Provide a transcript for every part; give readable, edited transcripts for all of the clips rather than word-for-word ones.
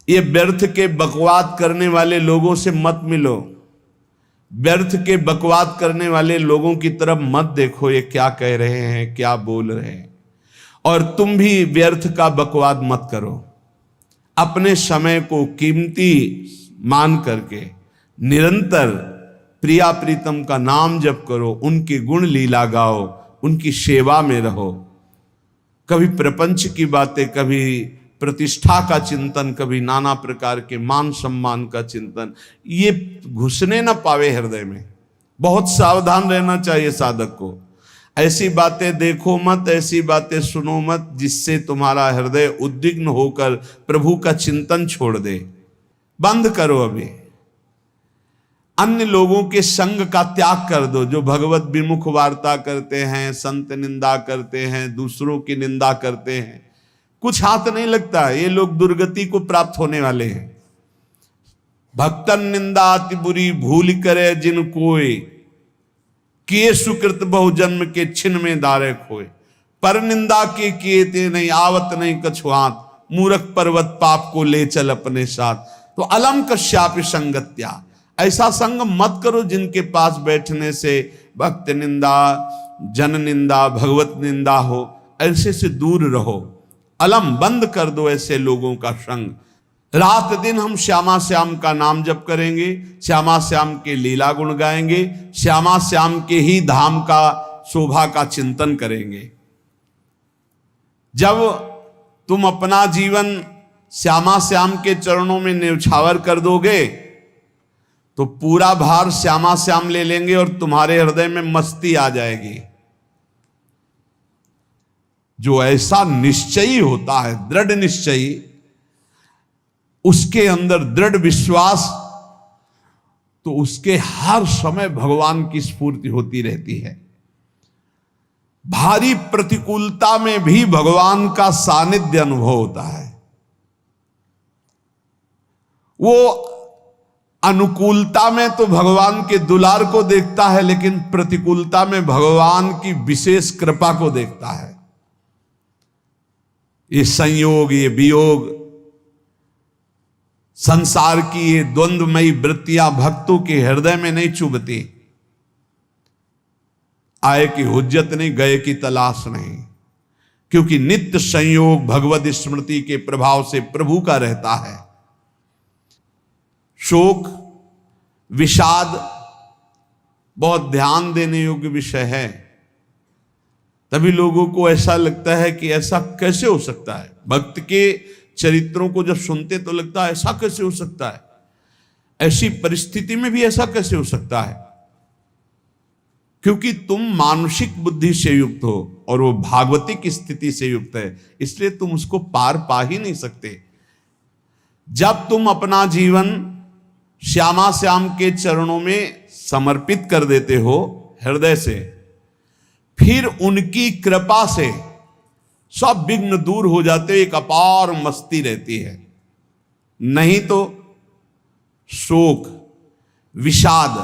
ये व्यर्थ के बकवाद करने वाले लोगों से मत मिलो, व्यर्थ के बकवाद करने वाले लोगों की तरफ मत देखो, ये क्या कह रहे हैं, क्या बोल रहे हैं। और तुम भी व्यर्थ का बकवाद मत करो। अपने समय को कीमती मान करके निरंतर प्रिया प्रीतम का नाम जप करो, उनके गुण लीला गाओ, उनकी सेवा में रहो। कभी प्रपंच की बातें, कभी प्रतिष्ठा का चिंतन, कभी नाना प्रकार के मान सम्मान का चिंतन, ये घुसने ना पावे हृदय में। बहुत सावधान रहना चाहिए साधक को। ऐसी बातें देखो मत, ऐसी बातें सुनो मत जिससे तुम्हारा हृदय उद्विग्न होकर प्रभु का चिंतन छोड़ दे। बंद करो अभी। अन्य लोगों के संग का त्याग कर दो, जो भगवत विमुख वार्ता करते हैं, संत निंदा करते हैं, दूसरों की निंदा करते हैं। कुछ हाथ नहीं लगता, ये लोग दुर्गति को प्राप्त होने वाले हैं। भक्तन निंदा अति बुरी भूल करे जिन कोय, किए सुकृत बहु जन्म के छिन में दारे खोए। पर निंदा के किए ते नहीं, आवत नहीं कछुआत, मूर्ख पर्वत पाप को ले चल अपने साथ। तो अलम कश्यापि संगत्या, ऐसा संग मत करो जिनके पास बैठने से भक्त निंदा, जन निंदा, भगवत निंदा हो। ऐसे से दूर रहो। अलम बंद कर दो ऐसे लोगों का संग। रात दिन हम श्यामा श्याम का नाम जप करेंगे, श्यामा श्याम के लीला गुण गाएंगे, श्यामा श्याम के ही धाम का शोभा का चिंतन करेंगे। जब तुम अपना जीवन श्यामा श्याम के चरणों में न्यौछावर कर दोगे तो पूरा भार श्यामा श्याम ले लेंगे और तुम्हारे हृदय में मस्ती आ जाएगी। जो ऐसा निश्चयी होता है, दृढ़ निश्चयी, उसके अंदर दृढ़ विश्वास, तो उसके हर समय भगवान की स्फूर्ति होती रहती है। भारी प्रतिकूलता में भी भगवान का सानिध्य अनुभव होता है। वो अनुकूलता में तो भगवान के दुलार को देखता है, लेकिन प्रतिकूलता में भगवान की विशेष कृपा को देखता है। ये संयोग, ये वियोग, संसार की ये द्वंद्वमयी वृत्तियां भक्तों के हृदय में नहीं चुभती। आए की हुज्जत नहीं, गए की तलाश नहीं, क्योंकि नित्य संयोग भगवत स्मृति के प्रभाव से प्रभु का रहता है। शोक, विषाद बहुत ध्यान देने योग्य विषय है। तभी लोगों को ऐसा लगता है कि ऐसा कैसे हो सकता है। भक्त के चरित्रों को जब सुनते तो लगता है ऐसा कैसे हो सकता है, ऐसी परिस्थिति में भी ऐसा कैसे हो सकता है। क्योंकि तुम मानसिक बुद्धि से युक्त हो और वो भागवतिक स्थिति से युक्त है, इसलिए तुम उसको पार पा ही नहीं सकते। जब तुम अपना जीवन श्यामा श्याम के चरणों में समर्पित कर देते हो हृदय से, फिर उनकी कृपा से सब विघ्न दूर हो जाते, एक अपार मस्ती रहती है। नहीं तो शोक, विषाद,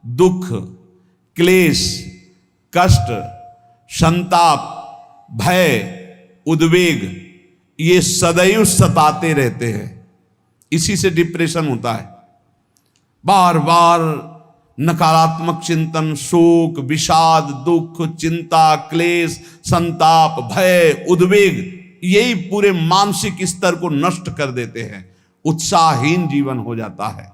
दुख, क्लेश, कष्ट, संताप, भय, उद्वेग, ये सदैव सताते रहते हैं। इसी से डिप्रेशन होता है। बार बार नकारात्मक चिंतन, शोक, विषाद, दुख, चिंता, क्लेश, संताप, भय, उद्वेग, यही पूरे मानसिक स्तर को नष्ट कर देते हैं। उत्साहहीन जीवन हो जाता है।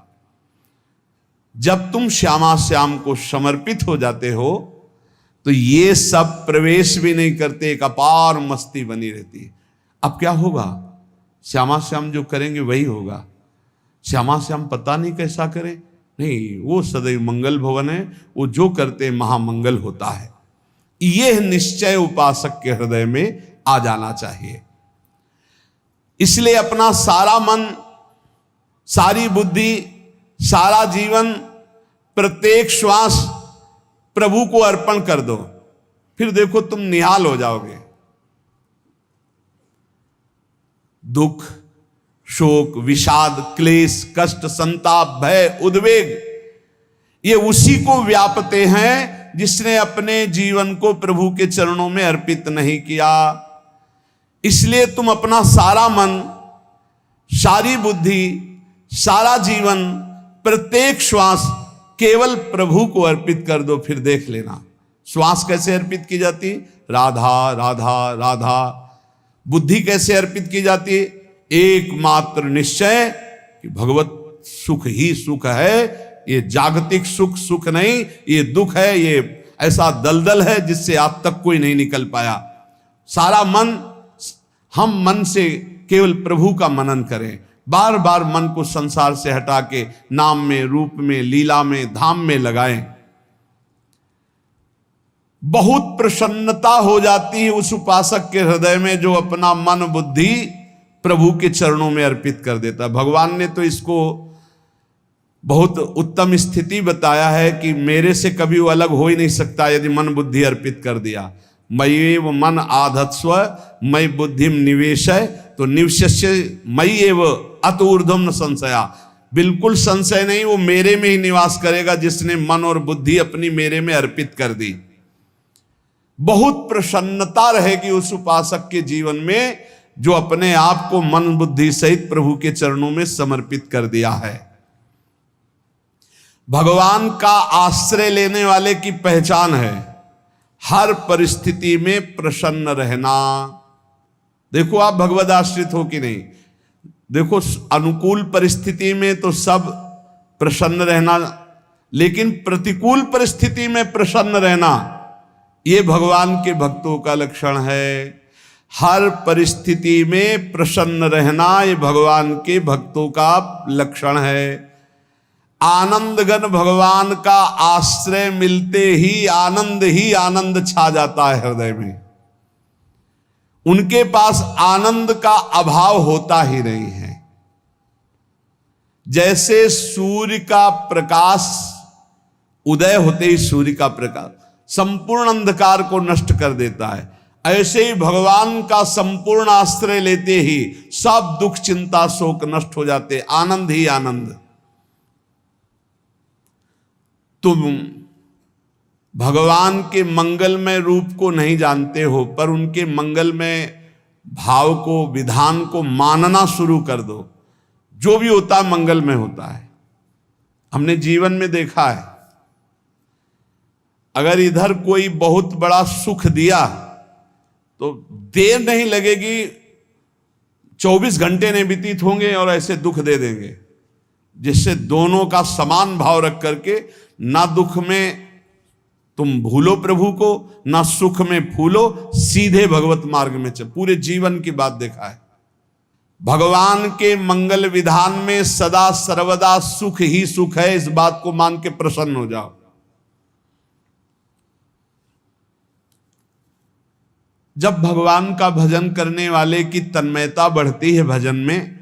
जब तुम श्यामा श्याम को समर्पित हो जाते हो तो ये सब प्रवेश भी नहीं करते, एक अपार मस्ती बनी रहती है। अब क्या होगा? श्यामा श्याम जो करेंगे वही होगा। श्यामा श्याम पता नहीं कैसा करें, नहीं, वो सदैव मंगल भवन है, वो जो करते महामंगल होता है। यह निश्चय उपासक के हृदय में आ जाना चाहिए। इसलिए अपना सारा मन, सारी बुद्धि, सारा जीवन, प्रत्येक श्वास प्रभु को अर्पण कर दो, फिर देखो तुम निहाल हो जाओगे। दुख, शोक, विषाद, क्लेश, कष्ट, संताप, भय, उद्वेग, ये उसी को व्यापते हैं जिसने अपने जीवन को प्रभु के चरणों में अर्पित नहीं किया। इसलिए तुम अपना सारा मन, सारी बुद्धि, सारा जीवन, प्रत्येक श्वास केवल प्रभु को अर्पित कर दो, फिर देख लेना। श्वास कैसे अर्पित की जाती? राधा राधा राधा। बुद्धि कैसे अर्पित की जाती? एकमात्र निश्चय कि भगवत सुख ही सुख है, ये जागतिक सुख सुख नहीं, ये दुख है, ये ऐसा दलदल है जिससे आज तक कोई नहीं निकल पाया। सारा मन, हम मन से केवल प्रभु का मनन करें, बार बार मन को संसार से हटा के नाम में, रूप में, लीला में, धाम में लगाएं। बहुत प्रसन्नता हो जाती है उस उपासक के हृदय में जो अपना मन बुद्धि प्रभु के चरणों में अर्पित कर देता है। भगवान ने तो इसको बहुत उत्तम स्थिति बताया है कि मेरे से कभी वो अलग हो ही नहीं सकता यदि मन बुद्धि अर्पित कर दिया। मय्येव मन आधत्स्व मयि बुद्धिम निवेशय, तो निवश्य मय्येव अत ऊर्ध्वं न संशया। बिल्कुल संशय नहीं, वो मेरे में ही निवास करेगा जिसने मन और बुद्धि अपनी मेरे में अर्पित कर दी। बहुत प्रसन्नता रहेगी उस उपासक के जीवन में जो अपने आप को मन बुद्धि सहित प्रभु के चरणों में समर्पित कर दिया है। भगवान का आश्रय लेने वाले की पहचान है हर परिस्थिति में प्रसन्न रहना। देखो आप भगवद आश्रित हो कि नहीं, देखो अनुकूल परिस्थिति में तो सब प्रसन्न रहना, लेकिन प्रतिकूल परिस्थिति में प्रसन्न रहना ये भगवान के भक्तों का लक्षण है। हर परिस्थिति में प्रसन्न रहना ये भगवान के भक्तों का लक्षण है। आनंदगन भगवान का आश्रय मिलते ही आनंद छा जाता है हृदय में। उनके पास आनंद का अभाव होता ही नहीं है। जैसे सूर्य का प्रकाश उदय होते ही सूर्य का प्रकाश संपूर्ण अंधकार को नष्ट कर देता है, ऐसे ही भगवान का संपूर्ण आश्रय लेते ही सब दुख चिंता शोक नष्ट हो जाते, आनंद ही आनंद। तुम भगवान के मंगलमय रूप को नहीं जानते हो, पर उनके मंगलमय भाव को, विधान को मानना शुरू कर दो। जो भी होता है मंगलमय होता है। हमने जीवन में देखा है, अगर इधर कोई बहुत बड़ा सुख दिया तो देर नहीं लगेगी, 24 घंटे नहीं व्यतीत होंगे और ऐसे दुख दे देंगे, जिससे दोनों का समान भाव रख करके ना दुख में तुम भूलो प्रभु को, ना सुख में फूलो, सीधे भगवत मार्ग में चल। पूरे जीवन की बात देखा है, भगवान के मंगल विधान में सदा सर्वदा सुख ही सुख है, इस बात को मान के प्रसन्न हो जाओ। जब भगवान का भजन करने वाले की तन्मयता बढ़ती है भजन में,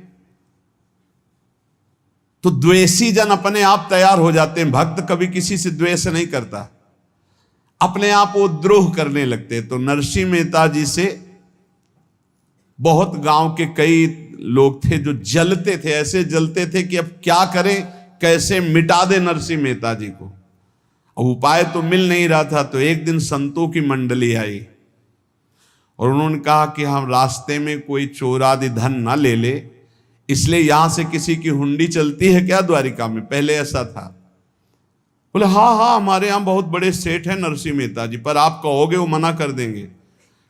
तो द्वेषी जन अपने आप तैयार हो जाते हैं। भक्त कभी किसी से द्वेष नहीं करता, अपने आप वो द्रोह करने लगते। तो नरसिंह मेहता जी से बहुत गांव के कई लोग थे जो जलते थे, ऐसे जलते थे कि अब क्या करें, कैसे मिटा दे नरसिंह मेहता जी को। अब उपाय तो मिल नहीं रहा था। तो एक दिन संतों की मंडली आई और उन्होंने कहा कि हम रास्ते में कोई चोर आदि धन ना ले ले, इसलिए यहां से किसी की हुंडी चलती है क्या द्वारिका में? पहले ऐसा था। बोले हाँ, हमारे यहां बहुत बड़े सेठ हैं नरसिंह मेहता जी, पर आप कहोगे वो मना कर देंगे।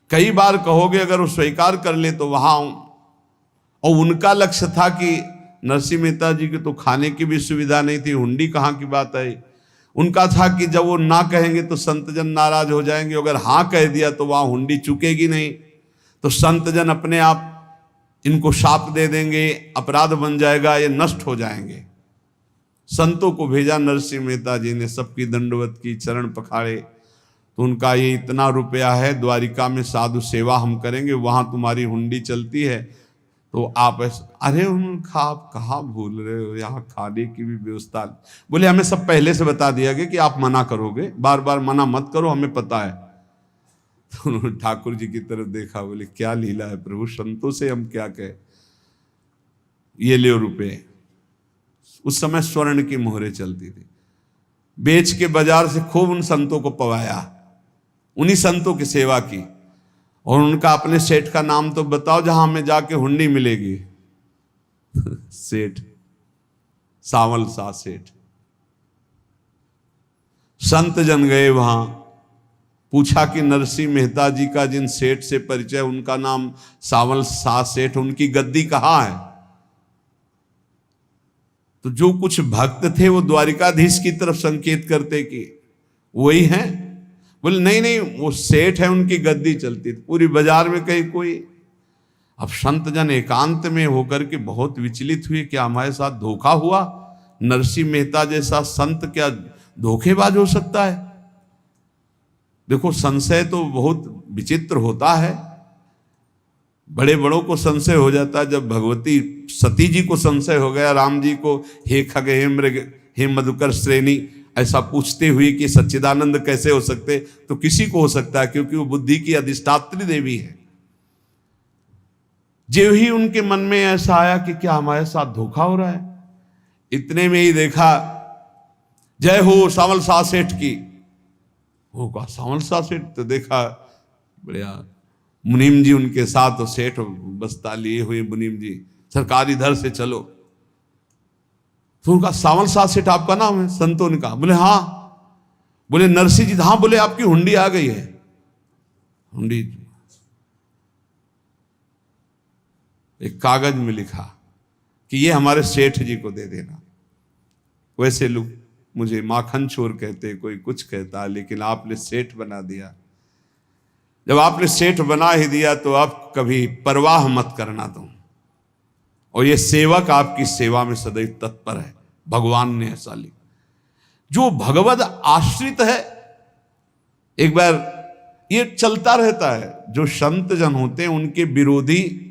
कई बार कहोगे, अगर वो स्वीकार कर ले तो वहां। और उनका लक्ष्य था कि नरसिंह मेहता जी की तो खाने की भी सुविधा नहीं थी, हुंडी कहाँ की बात आई। उनका था कि जब वो ना कहेंगे तो संतजन नाराज हो जाएंगे, अगर हाँ कह दिया तो वहां हुंडी चुकेगी नहीं, तो संतजन अपने आप इनको शाप दे देंगे, अपराध बन जाएगा, ये नष्ट हो जाएंगे। संतों को भेजा नरसिंह मेहता जी ने, सबकी दंडवत की, चरण पखाड़े। तो उनका ये इतना रुपया है, द्वारिका में साधु सेवा हम करेंगे, वहां तुम्हारी हुंडी चलती है, तो आप अरे उनका आप कहाँ भूल रहे हो, यहाँ खाने की भी व्यवस्था। बोले हमें सब पहले से बता दिया गया कि आप मना करोगे, बार बार मना मत करो, हमें पता है। तो उन्होंने ठाकुर जी की तरफ देखा, बोले क्या लीला है प्रभु, संतों से हम क्या कहें, ये ले रुपए। उस समय स्वर्ण की मोहरें चलती थी, बेच के बाजार से खूब उन संतों को पवाया, उन्हीं संतों की सेवा की। और उनका अपने सेठ का नाम तो बताओ जहां हमें जाके हुंडी मिलेगी। सेठ, सावल शाह सेठ। संत जन गए वहां, पूछा कि नरसिंह मेहता जी का जिन सेठ से परिचय, उनका नाम सावल शाह सेठ, उनकी गद्दी कहाँ है? तो जो कुछ भक्त थे वो द्वारिकाधीश की तरफ संकेत करते कि वही हैं। बोले नहीं नहीं, वो सेठ है, उनकी गद्दी चलती थी। पूरी बाजार में कहीं कोई। अब संत जन एकांत में होकर के बहुत विचलित हुए, क्या हमारे साथ धोखा हुआ? नरसिंह मेहता जैसा संत क्या धोखेबाज हो सकता है? देखो, संशय तो बहुत विचित्र होता है। बड़े बड़ों को संशय हो जाता है। जब भगवती सती जी को संशय हो गया, राम जी को, हे खग हे मृग हे मधुकर श्रेणी, ऐसा पूछते हुए कि सच्चिदानंद कैसे हो सकते, तो किसी को हो सकता है, क्योंकि वो बुद्धि की अधिष्ठात्री देवी है। जो ही उनके मन में ऐसा आया कि क्या हमारे साथ धोखा हो रहा है, इतने में ही देखा, जय हो सावल शाह सेठ की। वो कहा सावल शाह सेठ? तो देखा बढ़िया मुनीम जी उनके साथ, और सेठ बस्ता लिए हुए मुनीम जी, सरकार इधर से चलो। तो उनका सावल शाह सेठ आपका नाम है? संतों ने कहा। बोले हाँ। बोले नरसिंह जी? हाँ। बोले आपकी हुंडी आ गई है। हुंडी एक कागज में लिखा कि ये हमारे सेठ जी को दे देना। वैसे लोग मुझे माखन चोर कहते, कोई कुछ कहता, लेकिन आपने सेठ बना दिया। जब आपने सेठ बना ही दिया तो आप कभी परवाह मत करना तुम। और ये सेवक आपकी सेवा में सदैव तत्पर है। भगवान ने ऐसा लिखा। जो भगवद आश्रित है, एक बार ये चलता रहता है, जो संत जन होते हैं उनके विरोधी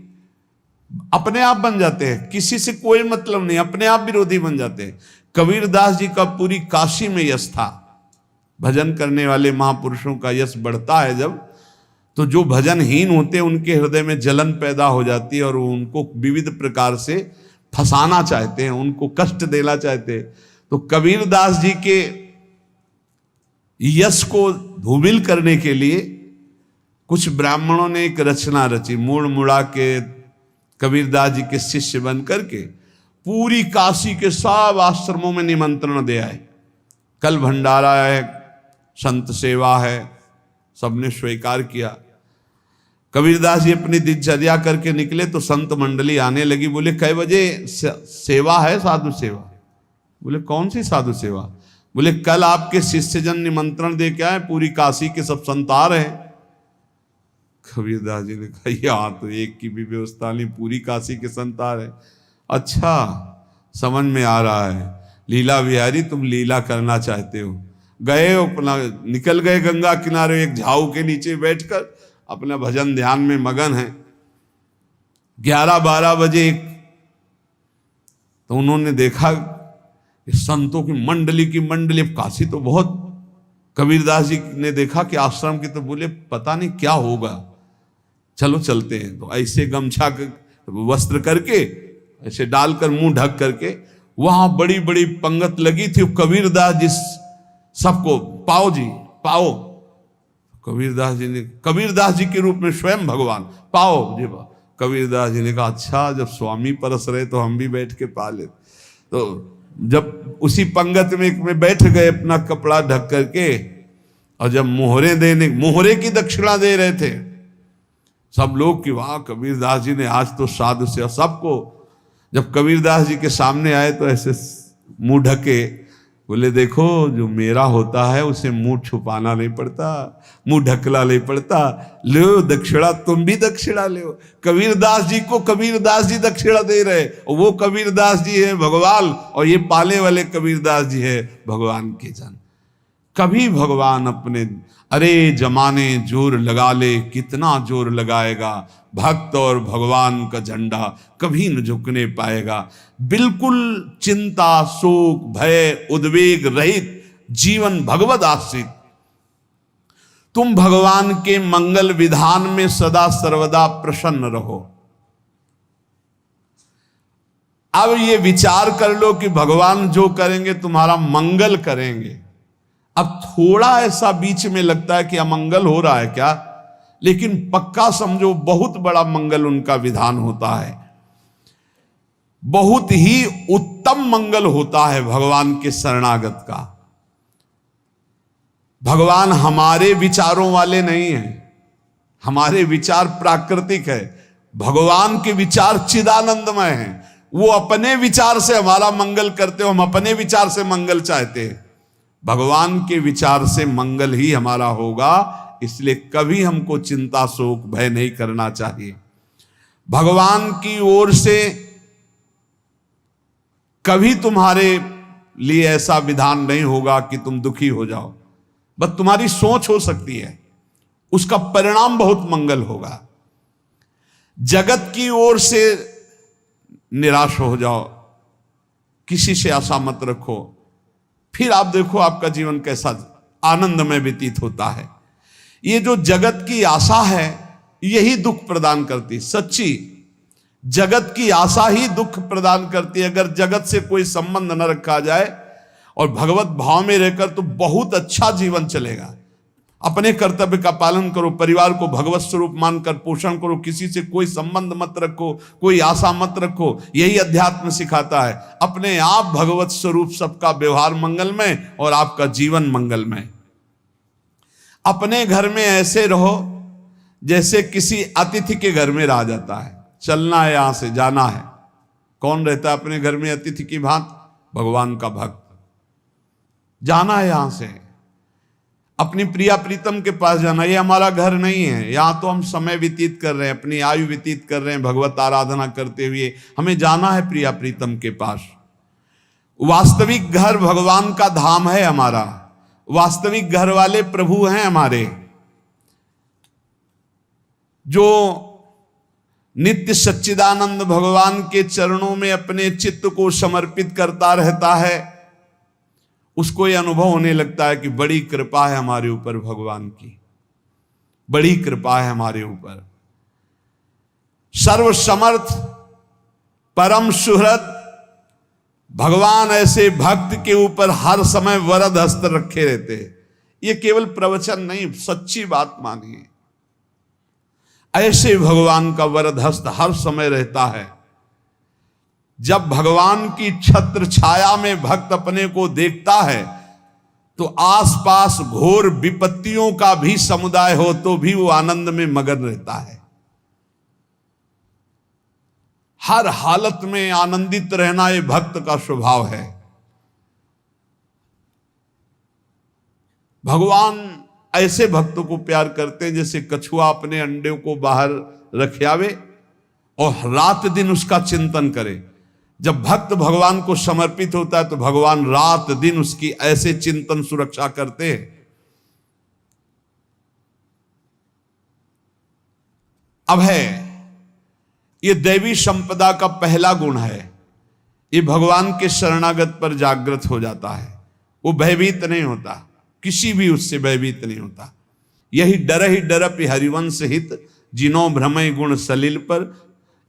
अपने आप बन जाते हैं, किसी से कोई मतलब नहीं, अपने आप विरोधी बन जाते हैं। कबीरदास जी का पूरी काशी में यश था। भजन करने वाले महापुरुषों का यश बढ़ता है जब, तो जो भजनहीन होते हैं उनके हृदय में जलन पैदा हो जाती है, और वो उनको विविध प्रकार से फंसाना चाहते हैं, उनको कष्ट देना चाहते हैं। तो कबीरदास जी के यश को धूमिल करने के लिए कुछ ब्राह्मणों ने एक रचना रची। मुड़ मुड़ा के कबीरदास जी के शिष्य बन करके पूरी काशी के सब आश्रमों में निमंत्रण दे आए। कल भंडारा है, संत सेवा है, सबने स्वीकार किया। कबीरदास जी अपनी दिनचर्या करके निकले तो संत मंडली आने लगी। बोले कै बजे सेवा है? साधु सेवा। बोले कौन सी साधु सेवा? बोले कल आपके शिष्यजन निमंत्रण दे के आए, पूरी काशी के सब संत आ रहे हैं। कबीरदास जी ने कहा यहाँ तो एक की भी व्यवस्था नहीं, पूरी काशी के संत आ रहे। अच्छा, समझ में आ रहा है, लीला बिहारी तुम लीला करना चाहते हो। गए अपना निकल गए गंगा किनारे, एक झाऊ के नीचे बैठकर अपना भजन ध्यान में मगन है। 11-12 बजे तो उन्होंने देखा संतों की मंडली, अब काशी तो बहुत। कबीरदास जी ने देखा कि आश्रम की, तो बोले पता नहीं क्या होगा, चलो चलते हैं। तो ऐसे गमछा वस्त्र करके ऐसे डालकर मुंह ढक करके, वहां बड़ी बड़ी पंगत लगी थी। कबीरदास जी सबको पाओ जी पाओ। कबीरदास जी के रूप में स्वयं भगवान पाओ जी पाओ। कबीरदास जी ने कहा अच्छा, जब स्वामी परस रहे तो हम भी बैठ के पा ले। तो जब उसी पंगत में बैठ गए अपना कपड़ा ढक करके, और जब मोहरे की दक्षिणा दे रहे थे सब लोग कि वाह कबीरदास जी ने आज तो साधु से। सबको जब कबीरदास जी के सामने आए तो ऐसे मुंह ढके, बोले देखो जो मेरा होता है उसे मुंह छुपाना नहीं पड़ता, मुंह ढकला नहीं पड़ता। लो दक्षिणा, तुम भी दक्षिणा लो। कबीरदास जी को कबीरदास जी दक्षिणा दे रहे, और वो कबीरदास जी है भगवान, और ये पाले वाले कबीरदास जी है भगवान के जन। कभी भगवान अपने, अरे जमाने जोर लगा ले, कितना जोर लगाएगा, भक्त और भगवान का झंडा कभी न झुकने पाएगा। बिल्कुल चिंता, शोक, भय, उद्वेग रहित जीवन भगवद आश्रित। तुम भगवान के मंगल विधान में सदा सर्वदा प्रसन्न रहो। अब ये विचार कर लो कि भगवान जो करेंगे तुम्हारा मंगल करेंगे। अब थोड़ा ऐसा बीच में लगता है कि अमंगल हो रहा है क्या, लेकिन पक्का समझो बहुत बड़ा मंगल उनका विधान होता है। बहुत ही उत्तम मंगल होता है भगवान के शरणागत का। भगवान हमारे विचारों वाले नहीं हैं, हमारे विचार प्राकृतिक है, भगवान के विचार चिदानंदमय हैं। वो अपने विचार से हमारा मंगल करते हो, हम अपने विचार से मंगल चाहते हैं। भगवान के विचार से मंगल ही हमारा होगा, इसलिए कभी हमको चिंता शोक भय नहीं करना चाहिए। भगवान की ओर से कभी तुम्हारे लिए ऐसा विधान नहीं होगा कि तुम दुखी हो जाओ, बस तुम्हारी सोच हो सकती है, उसका परिणाम बहुत मंगल होगा। जगत की ओर से निराश हो जाओ, किसी से आशा मत रखो, फिर आप देखो आपका जीवन कैसा आनंदमय व्यतीत होता है। ये जो जगत की आशा है यही दुख प्रदान करती, सच्ची जगत की आशा ही दुख प्रदान करती है। अगर जगत से कोई संबंध न रखा जाए और भगवत भाव में रहकर तो बहुत अच्छा जीवन चलेगा। अपने कर्तव्य का पालन करो, परिवार को भगवत स्वरूप मानकर पोषण करो, किसी से कोई संबंध मत रखो, कोई आशा मत रखो, यही अध्यात्म सिखाता है। अपने आप भगवत स्वरूप, सबका व्यवहार मंगलमय और आपका जीवन मंगलमय। अपने घर में ऐसे रहो जैसे किसी अतिथि के घर में रह जाता है, चलना है यहां से जाना है। कौन रहता है अपने घर में अतिथि की भांति? भगवान का भक्त। जाना है यहां से, अपनी प्रिया प्रीतम के पास जाना। ये हमारा घर नहीं है, यहां तो हम समय व्यतीत कर रहे हैं, अपनी आयु व्यतीत कर रहे हैं भगवत आराधना करते हुए। हमें जाना है प्रिया प्रीतम के पास। वास्तविक घर भगवान का धाम है हमारा, वास्तविक घर वाले प्रभु हैं हमारे, जो नित्य सच्चिदानंद भगवान के चरणों में अपने चित्त को समर्पित करता रहता है। उसको यह अनुभव होने लगता है कि बड़ी कृपा है हमारे ऊपर, भगवान की बड़ी कृपा है हमारे ऊपर। सर्वसमर्थ परम सुहृद भगवान ऐसे भक्त के ऊपर हर समय वरद हस्त रखे रहते हैं। ये केवल प्रवचन नहीं, सच्ची बात मानिए। ऐसे भगवान का वरद हस्त हर समय रहता है। जब भगवान की छत्र छाया में भक्त अपने को देखता है तो आसपास घोर विपत्तियों का भी समुदाय हो तो भी वो आनंद में मगन रहता है। हर हालत में आनंदित रहना ये भक्त का स्वभाव है। भगवान ऐसे भक्तों को प्यार करते हैं जैसे कछुआ अपने अंडे को बाहर रख आवे और रात दिन उसका चिंतन करे। जब भक्त भगवान को समर्पित होता है तो भगवान रात दिन उसकी ऐसे चिंतन सुरक्षा करते हैं। अभय, ये दैवी संपदा का पहला गुण है। ये भगवान के शरणागत पर जागृत हो जाता है, वो भयभीत नहीं होता, किसी भी उससे भयभीत नहीं होता। यही डरप हरिवंश हित, जिनो भ्रमय गुण सलिल पर।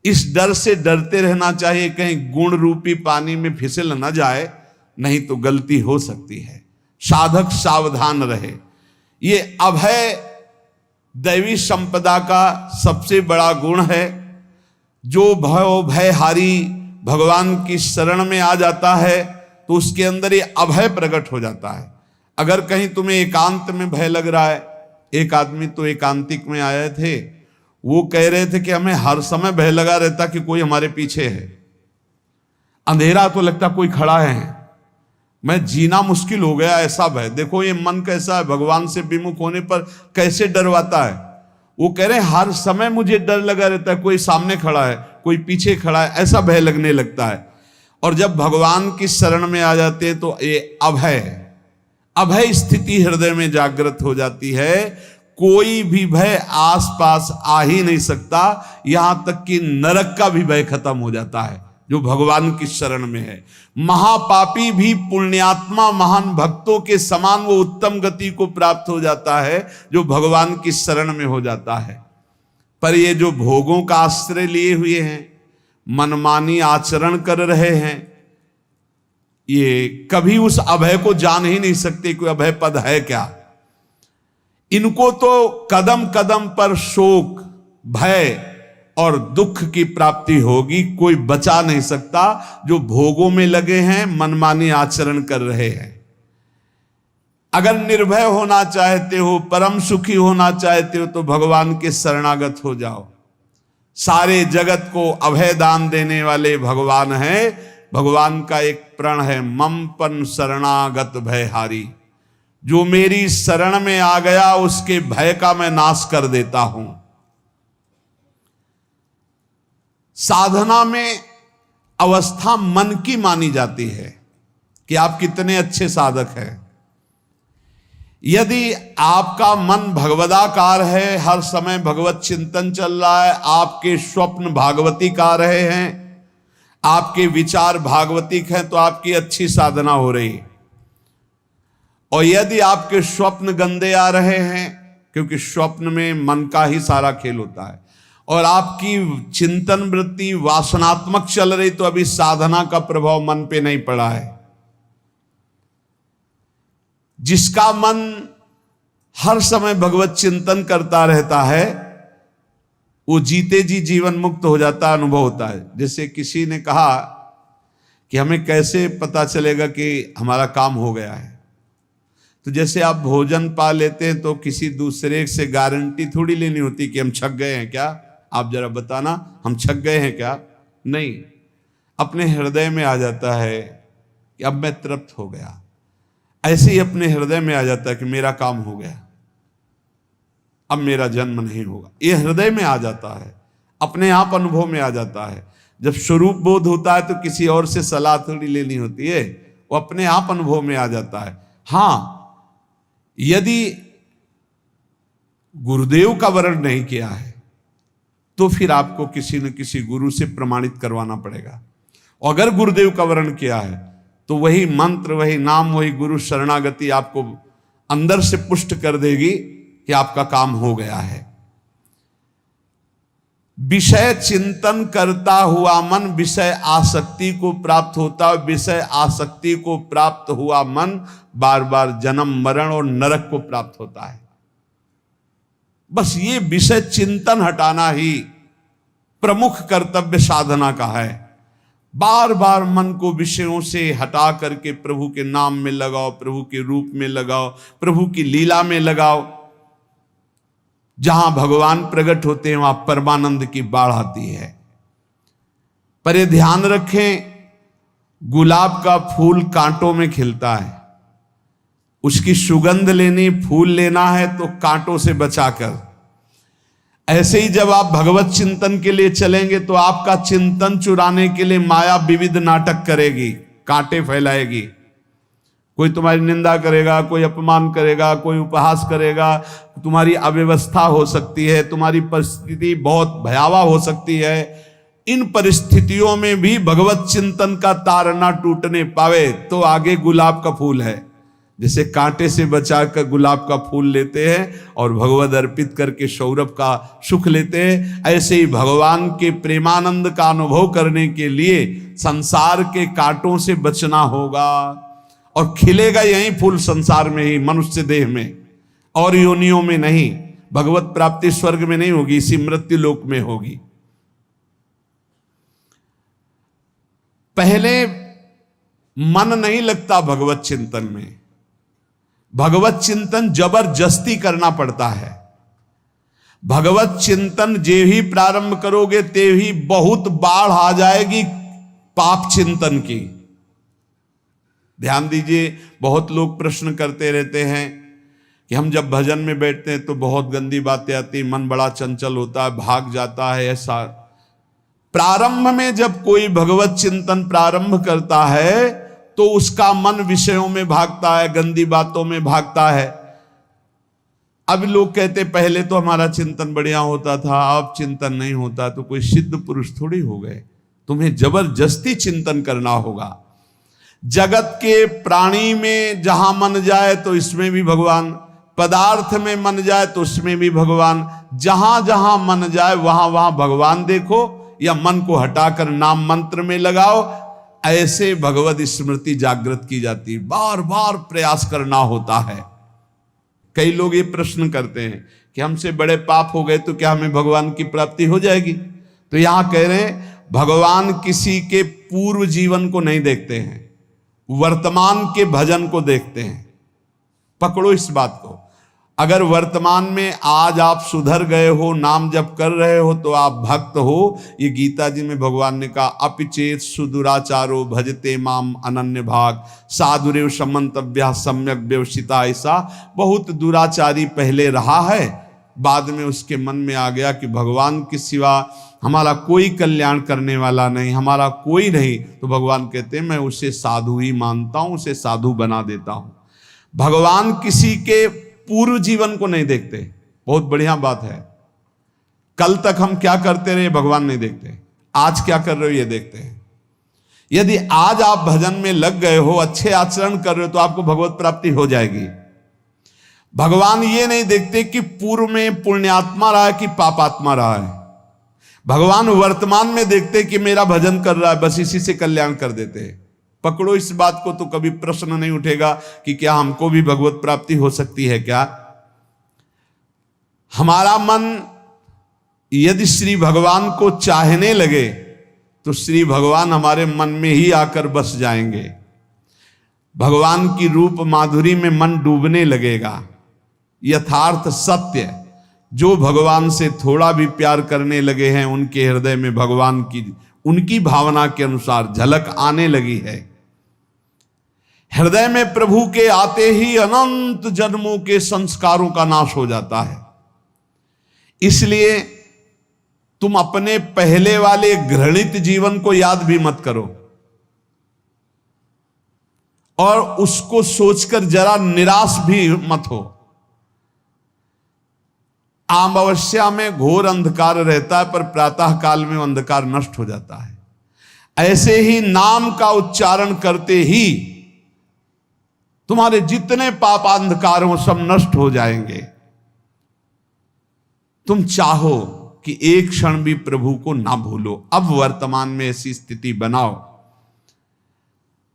इस डर से डरते रहना चाहिए कहीं गुण रूपी पानी में फिसल न जाए, नहीं तो गलती हो सकती है। साधक सावधान रहे। ये अभय दैवी संपदा का सबसे बड़ा गुण है। जो भयहारी भगवान की शरण में आ जाता है तो उसके अंदर ये अभय प्रकट हो जाता है। अगर कहीं तुम्हें एकांत में भय लग रहा है, एक आदमी तो एकांतिक में आए थे, वो कह रहे थे कि हमें हर समय भय लगा रहता कि कोई हमारे पीछे है, अंधेरा तो लगता कोई खड़ा है, मैं जीना मुश्किल हो गया, ऐसा भय। देखो ये मन कैसा है, भगवान से विमुख होने पर कैसे डरवाता है। वो कह रहे हैं हर समय मुझे डर लगा रहता है, कोई सामने खड़ा है, कोई पीछे खड़ा है, ऐसा भय लगने लगता है। और जब भगवान की शरण में आ जाते हैं तो ये अभय स्थिति हृदय में जागृत हो जाती है। कोई भी भय आसपास आ ही नहीं सकता, यहां तक कि नरक का भी भय खत्म हो जाता है जो भगवान की शरण में है। महापापी भी पुण्यात्मा महान भक्तों के समान वो उत्तम गति को प्राप्त हो जाता है जो भगवान की शरण में हो जाता है। पर ये जो भोगों का आश्रय लिए हुए हैं, मनमानी आचरण कर रहे हैं, ये कभी उस अभय को जान ही नहीं सकते कोई अभय पद है क्या। इनको तो कदम कदम पर शोक, भय, और दुख की प्राप्ति होगी। कोई बचा नहीं सकता जो भोगों में लगे हैं, मनमानी आचरण कर रहे हैं। अगर निर्भय होना चाहते हो, परम सुखी होना चाहते हो, तो भगवान के शरणागत हो जाओ। सारे जगत को अभय दान देने वाले भगवान हैं। भगवान का एक प्रण है, मम पन शरणागत भयहारी। जो मेरी शरण में आ गया उसके भय का मैं नाश कर देता हूं। साधना में अवस्था मन की मानी जाती है कि आप कितने अच्छे साधक हैं। यदि आपका मन भगवदाकार है, हर समय भगवत चिंतन चल रहा है, आपके स्वप्न भागवती का रहे हैं, आपके विचार भागवतिक हैं, तो आपकी अच्छी साधना हो रही है। और यदि आपके स्वप्न गंदे आ रहे हैं, क्योंकि स्वप्न में मन का ही सारा खेल होता है, और आपकी चिंतन वृत्ति वासनात्मक चल रही, तो अभी साधना का प्रभाव मन पे नहीं पड़ा है। जिसका मन हर समय भगवत चिंतन करता रहता है, वो जीते जी जीवन मुक्त हो जाता, अनुभव होता है। जैसे किसी ने कहा कि हमें कैसे पता चलेगा कि हमारा काम हो गया है, तो जैसे आप भोजन पा लेते हैं तो किसी दूसरे से गारंटी थोड़ी लेनी होती कि हम छक गए हैं क्या, आप जरा बताना हम छक गए हैं क्या। नहीं, अपने हृदय में आ जाता है कि अब मैं तृप्त हो गया। ऐसे ही अपने हृदय में आ जाता है कि मेरा काम हो गया, अब मेरा जन्म नहीं होगा। ये हृदय में आ जाता है, अपने आप अनुभव में आ जाता है। जब स्वरूप बोध होता है तो किसी और से सलाह थोड़ी लेनी होती है, वो अपने आप अनुभव में आ जाता है। हाँ, यदि गुरुदेव का वर्ण नहीं किया है तो फिर आपको किसी न किसी गुरु से प्रमाणित करवाना पड़ेगा। और अगर गुरुदेव का वर्ण किया है तो वही मंत्र, वही नाम, वही गुरु शरणागति आपको अंदर से पुष्ट कर देगी कि आपका काम हो गया है। विषय चिंतन करता हुआ मन विषय आसक्ति को प्राप्त होता है। विषय आसक्ति को प्राप्त हुआ मन बार बार जन्म, मरण और नरक को प्राप्त होता है। बस ये विषय चिंतन हटाना ही प्रमुख कर्तव्य साधना का है। बार बार मन को विषयों से हटा करके प्रभु के नाम में लगाओ, प्रभु के रूप में लगाओ, प्रभु की लीला में लगाओ। जहां भगवान प्रकट होते हैं वहां परमानंद की बाढ़ आती है। पर ये ध्यान रखें, गुलाब का फूल कांटों में खिलता है, उसकी सुगंध लेनी, फूल लेना है तो कांटों से बचाकर। ऐसे ही जब आप भगवत चिंतन के लिए चलेंगे तो आपका चिंतन चुराने के लिए माया विविध नाटक करेगी, कांटे फैलाएगी। कोई तुम्हारी निंदा करेगा, कोई अपमान करेगा, कोई उपहास करेगा, तुम्हारी अव्यवस्था हो सकती है, तुम्हारी परिस्थिति बहुत भयावह हो सकती है। इन परिस्थितियों में भी भगवत चिंतन का तार ना टूटने पावे तो आगे गुलाब का फूल है। जैसे कांटे से बचाकर गुलाब का फूल लेते हैं और भगवद अर्पित करके सौरभ का सुख लेते हैं, ऐसे ही भगवान के प्रेमानंद का अनुभव करने के लिए संसार के कांटों से बचना होगा। और खिलेगा यही फूल संसार में ही, मनुष्य देह में, और योनियों में नहीं। भगवत प्राप्ति स्वर्ग में नहीं होगी, इसी मृत्यु लोक में होगी। पहले मन नहीं लगता भगवत चिंतन में, भगवत चिंतन जबरदस्ती करना पड़ता है। भगवत चिंतन जे ही प्रारंभ करोगे ते ही बहुत बाढ़ आ जाएगी पाप चिंतन की। ध्यान दीजिए, बहुत लोग प्रश्न करते रहते हैं कि हम जब भजन में बैठते हैं तो बहुत गंदी बातें आती, मन बड़ा चंचल होता है, भाग जाता है। ऐसा प्रारंभ में जब कोई भगवत चिंतन प्रारंभ करता है तो उसका मन विषयों में भागता है, गंदी बातों में भागता है। अब लोग कहते पहले तो हमारा चिंतन बढ़िया होता था, अब चिंतन नहीं होता। तो कोई सिद्ध पुरुष थोड़ी हो गए, तुम्हें जबरदस्ती चिंतन करना होगा। जगत के प्राणी में जहां मन जाए तो इसमें भी भगवान, पदार्थ में मन जाए तो उसमें भी भगवान, जहां जहां मन जाए वहां वहां भगवान देखो, या मन को हटाकर नाम मंत्र में लगाओ। ऐसे भगवत स्मृति जागृत की जाती है, बार बार प्रयास करना होता है। कई लोग ये प्रश्न करते हैं कि हमसे बड़े पाप हो गए तो क्या हमें भगवान की प्राप्ति हो जाएगी? तो यहां कह रहे हैं भगवान किसी के पूर्व जीवन को नहीं देखते हैं, वर्तमान के भजन को देखते हैं। पकड़ो इस बात को। अगर वर्तमान में आज आप सुधर गए हो, नाम जप कर रहे हो, तो आप भक्त हो। ये गीता जी में भगवान ने कहा, अपिचेत सुदुराचारो भजते माम अनन्य भाग साधुरेव समन्तव्या सम्यक व्यवसिता। ऐसा बहुत दुराचारी पहले रहा है, बाद में उसके मन में आ गया कि भगवान के सिवा हमारा कोई कल्याण करने वाला नहीं, हमारा कोई नहीं। तो भगवान कहते हैं मैं उसे साधु ही मानता हूं, उसे साधु बना देता हूं। भगवान किसी के पूर्व जीवन को नहीं देखते। बहुत बढ़िया बात है। कल तक हम क्या करते रहे भगवान नहीं देखते, आज क्या कर रहे हो ये देखते हैं। यदि आज आप भजन में लग गए हो, अच्छे आचरण कर रहे हो, तो आपको भगवत प्राप्ति हो जाएगी। भगवान ये नहीं देखते कि पूर्व में पुण्यात्मा रहा है कि पापात्मा रहा है। भगवान वर्तमान में देखते कि मेरा भजन कर रहा है, बस इसी से कल्याण कर देते हैं। पकड़ो इस बात को, तो कभी प्रश्न नहीं उठेगा कि क्या हमको भी भगवत प्राप्ति हो सकती है क्या। हमारा मन यदि श्री भगवान को चाहने लगे तो श्री भगवान हमारे मन में ही आकर बस जाएंगे। भगवान की रूप माधुरी में मन डूबने लगेगा। यथार्थ सत्य, जो भगवान से थोड़ा भी प्यार करने लगे हैं, उनके हृदय में भगवान की उनकी भावना के अनुसार झलक आने लगी है। हृदय में प्रभु के आते ही अनंत जन्मों के संस्कारों का नाश हो जाता है। इसलिए तुम अपने पहले वाले घृणित जीवन को याद भी मत करो और उसको सोचकर जरा निराश भी मत हो। अमावस्या में घोर अंधकार रहता है, पर प्रातः काल में अंधकार नष्ट हो जाता है। ऐसे ही नाम का उच्चारण करते ही तुम्हारे जितने पाप अंधकार हो सब नष्ट हो जाएंगे। तुम चाहो कि एक क्षण भी प्रभु को ना भूलो। अब वर्तमान में ऐसी स्थिति बनाओ।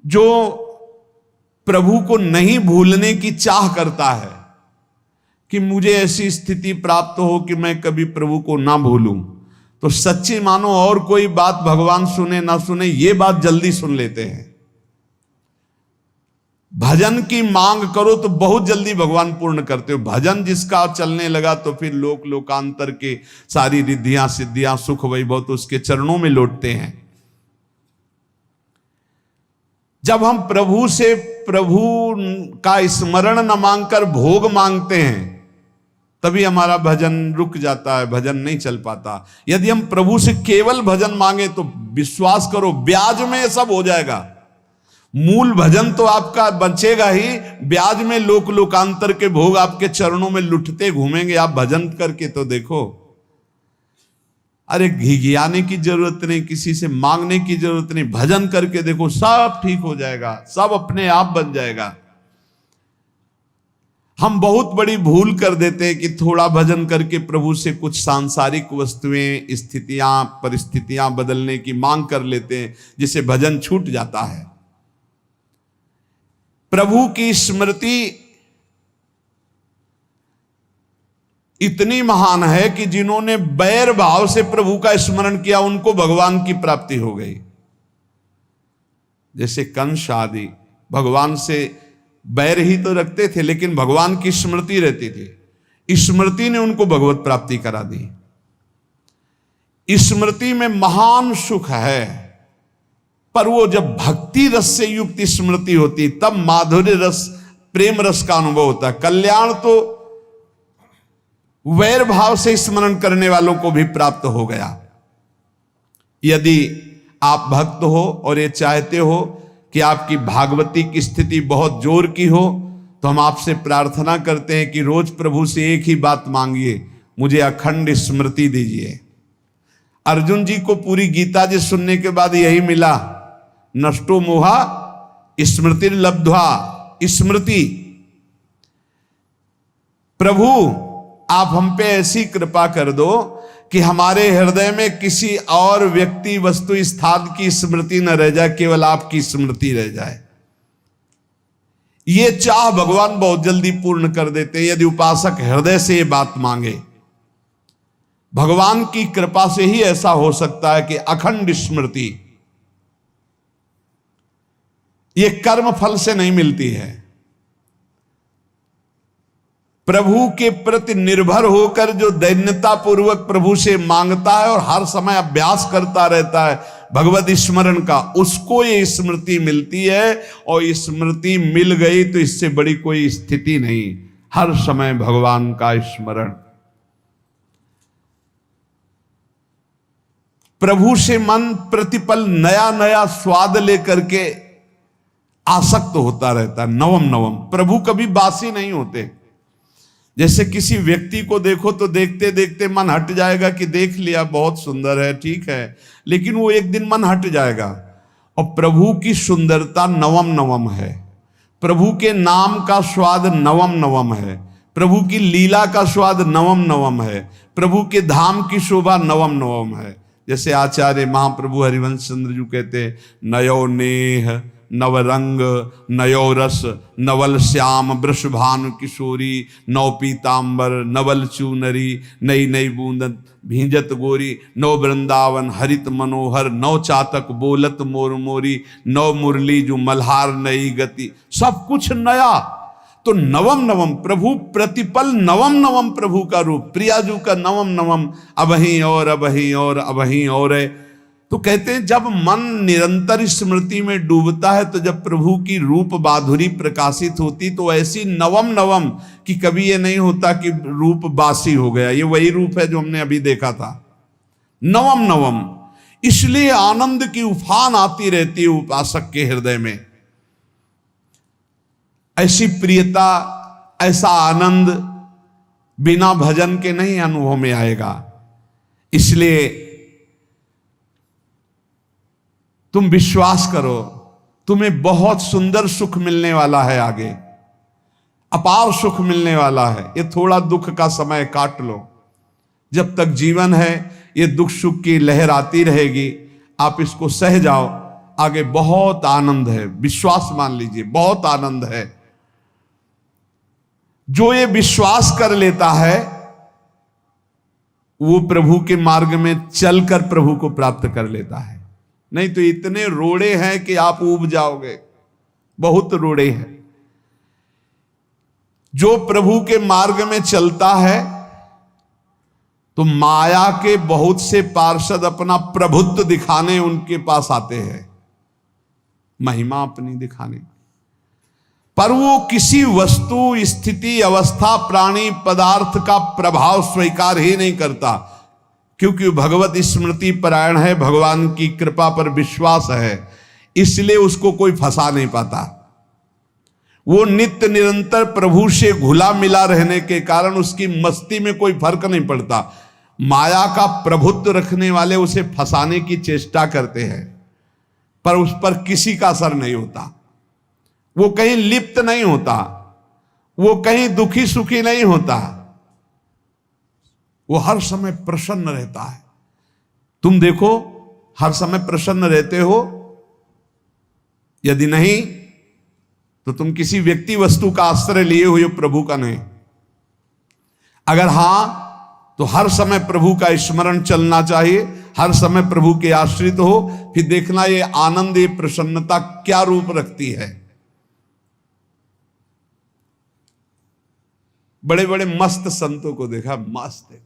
जो प्रभु को नहीं भूलने की चाह करता है कि मुझे ऐसी स्थिति प्राप्त हो कि मैं कभी प्रभु को ना भूलूं, तो सच्ची मानो और कोई बात भगवान सुने ना सुने, ये बात जल्दी सुन लेते हैं। भजन की मांग करो तो बहुत जल्दी भगवान पूर्ण करते हो। भजन जिसका चलने लगा तो फिर लोक लोकांतर के सारी रिद्धियां सिद्धियां सुख वैभव तो उसके चरणों में लौटते हैं। जब हम प्रभु से प्रभु का स्मरण न मांगकर भोग मांगते हैं, तभी हमारा भजन रुक जाता है, भजन नहीं चल पाता। यदि हम प्रभु से केवल भजन मांगे तो विश्वास करो ब्याज में सब हो जाएगा। मूल भजन तो आपका बचेगा ही, ब्याज में लोक लोकांतर के भोग आपके चरणों में लुटते घूमेंगे। आप भजन करके तो देखो। अरे घिघियाने की जरूरत नहीं, किसी से मांगने की जरूरत नहीं, भजन करके देखो, सब ठीक हो जाएगा, सब अपने आप बन जाएगा। हम बहुत बड़ी भूल कर देते हैं कि थोड़ा भजन करके प्रभु से कुछ सांसारिक वस्तुएं, स्थितियां, परिस्थितियां बदलने की मांग कर लेते हैं, जिससे भजन छूट जाता है। प्रभु की स्मृति इतनी महान है कि जिन्होंने बैर भाव से प्रभु का स्मरण किया उनको भगवान की प्राप्ति हो गई। जैसे कंस आदि भगवान से बैर ही तो रखते थे, लेकिन भगवान की स्मृति रहती थी। स्मृति ने उनको भगवत प्राप्ति करा दी। स्मृति में महान सुख है, पर वो जब भक्ति रस से युक्त स्मृति होती तब माधुर्य रस, प्रेम रस का अनुभव होता है। कल्याण तो वैर भाव से स्मरण करने वालों को भी प्राप्त हो गया। यदि आप भक्त हो और ये चाहते हो कि आपकी भागवती की स्थिति बहुत जोर की हो, तो हम आपसे प्रार्थना करते हैं कि रोज प्रभु से एक ही बात मांगिए, मुझे अखंड स्मृति दीजिए। अर्जुन जी को पूरी गीता जी सुनने के बाद यही मिला, नष्टो मोहा स्मृति लब्ध्वा। स्मृति, प्रभु आप हम पे ऐसी कृपा कर दो कि हमारे हृदय में किसी और व्यक्ति, वस्तु, स्थान की स्मृति न रह जाए, केवल आपकी स्मृति रह जाए। ये चाह भगवान बहुत जल्दी पूर्ण कर देते हैं यदि उपासक हृदय से ये बात मांगे। भगवान की कृपा से ही ऐसा हो सकता है कि अखंड स्मृति ये कर्म फल से नहीं मिलती है। प्रभु के प्रति निर्भर होकर जो दैन्यता पूर्वक प्रभु से मांगता है और हर समय अभ्यास करता रहता है भगवत स्मरण का, उसको ये स्मृति मिलती है। और स्मृति मिल गई तो इससे बड़ी कोई स्थिति नहीं, हर समय भगवान का स्मरण। प्रभु से मन प्रतिपल नया नया स्वाद लेकर के आसक्त होता रहता है, नवम नवम। प्रभु कभी बासी नहीं होते। जैसे किसी व्यक्ति को देखो तो देखते देखते मन हट जाएगा कि देख लिया, बहुत सुंदर है, ठीक है, लेकिन वो एक दिन मन हट जाएगा। और प्रभु की सुंदरता नवम नवम है, प्रभु के नाम का स्वाद नवम नवम है, प्रभु की लीला का स्वाद नवम नवम है, प्रभु के धाम की शोभा नवम नवम है। जैसे आचार्य महाप्रभु हरिवंश चंद्र जी कहते, नयो नेह नवरंग नयो रस नवल श्याम वृषभानु किशोरी, नव पीतांबर नवल चूनरी, नई नई बूंदन भींजत गोरी, नव वृंदावन हरित मनोहर, नव चातक बोलत मोर मोरी, नव मुरली जो मल्हार नई गति, सब कुछ नया। तो नवम नवम प्रभु प्रतिपल नवम नवम प्रभु का रूप, प्रियाजू का नवम नवम, अबहीं और अबहीं और अबहीं और है। तो कहते हैं जब मन निरंतर स्मृति में डूबता है तो जब प्रभु की रूप माधुरी प्रकाशित होती तो ऐसी नवम नवम कि कभी ये नहीं होता कि रूप बासी हो गया। ये वही रूप है जो हमने अभी देखा था, नवम नवम। इसलिए आनंद की उफान आती रहती है उपासक के हृदय में। ऐसी प्रियता, ऐसा आनंद बिना भजन के नहीं अनुभव में आएगा। इसलिए तुम विश्वास करो, तुम्हें बहुत सुंदर सुख मिलने वाला है, आगे अपार सुख मिलने वाला है। ये थोड़ा दुख का समय काट लो, जब तक जीवन है ये दुख सुख की लहर आती रहेगी, आप इसको सह जाओ, आगे बहुत आनंद है, विश्वास मान लीजिए, बहुत आनंद है। जो ये विश्वास कर लेता है वो प्रभु के मार्ग में चलकर प्रभु को प्राप्त कर लेता है। नहीं तो इतने रोड़े हैं कि आप ऊब जाओगे, बहुत रोड़े हैं। जो प्रभु के मार्ग में चलता है तो माया के बहुत से पार्षद अपना प्रभुत्व दिखाने उनके पास आते हैं, महिमा अपनी दिखाने, पर वो किसी वस्तु स्थिति अवस्था प्राणी पदार्थ का प्रभाव स्वीकार ही नहीं करता, क्योंकि भगवत स्मृति परायण है, भगवान की कृपा पर विश्वास है, इसलिए उसको कोई फंसा नहीं पाता। वो नित्य निरंतर प्रभु से घुला मिला रहने के कारण उसकी मस्ती में कोई फर्क नहीं पड़ता। माया का प्रभुत्व रखने वाले उसे फंसाने की चेष्टा करते हैं, पर उस पर किसी का असर नहीं होता। वो कहीं लिप्त नहीं होता, वो कहीं दुखी सुखी नहीं होता, वो हर समय प्रसन्न रहता है। तुम देखो, हर समय प्रसन्न रहते हो? यदि नहीं तो तुम किसी व्यक्ति वस्तु का आश्रय लिए हुए, प्रभु का नहीं। अगर हां तो हर समय प्रभु का स्मरण चलना चाहिए, हर समय प्रभु के आश्रित हो, फिर देखना ये आनंद, ये प्रसन्नता क्या रूप रखती है। बड़े बड़े मस्त संतों को देखा, मस्त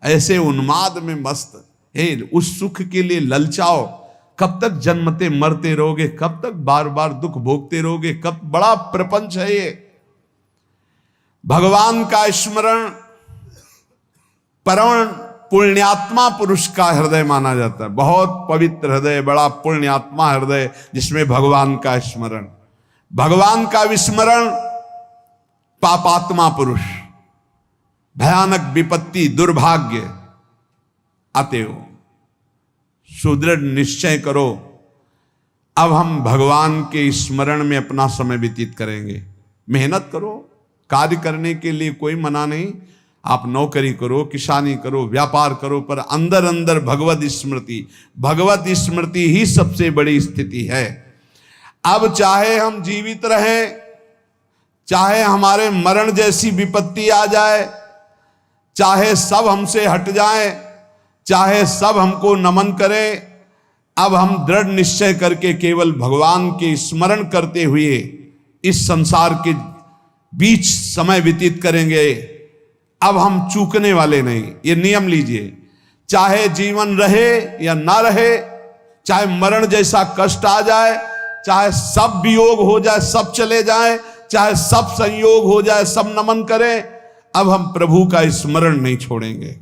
ऐसे उन्माद में मस्त है, उस सुख के लिए ललचाओ। कब तक जन्मते मरते रहोगे, कब तक बार बार दुख भोगते रहोगे, कब बड़ा प्रपंच है ये। भगवान का स्मरण परम पुण्यात्मा पुरुष का हृदय माना जाता है, बहुत पवित्र हृदय, बड़ा पुण्यात्मा हृदय जिसमें भगवान का स्मरण। भगवान का विस्मरण पापात्मा पुरुष, भयानक विपत्ति दुर्भाग्य आते हो। सुदृढ़ निश्चय करो, अब हम भगवान के स्मरण में अपना समय व्यतीत करेंगे। मेहनत करो, कार्य करने के लिए कोई मना नहीं, आप नौकरी करो, किसानी करो, व्यापार करो, पर अंदर अंदर भगवत स्मृति, भगवत स्मृति ही सबसे बड़ी स्थिति है। अब चाहे हम जीवित रहें, चाहे हमारे मरण जैसी विपत्ति आ जाए, चाहे सब हमसे हट जाए, चाहे सब हमको नमन करें, अब हम दृढ़ निश्चय करके केवल भगवान के स्मरण करते हुए इस संसार के बीच समय व्यतीत करेंगे। अब हम चूकने वाले नहीं। ये नियम लीजिए, चाहे जीवन रहे या ना रहे, चाहे मरण जैसा कष्ट आ जाए, चाहे सब वियोग हो जाए, सब चले जाए, चाहे सब संयोग हो जाए, सब नमन करें, अब हम प्रभु का स्मरण नहीं छोड़ेंगे।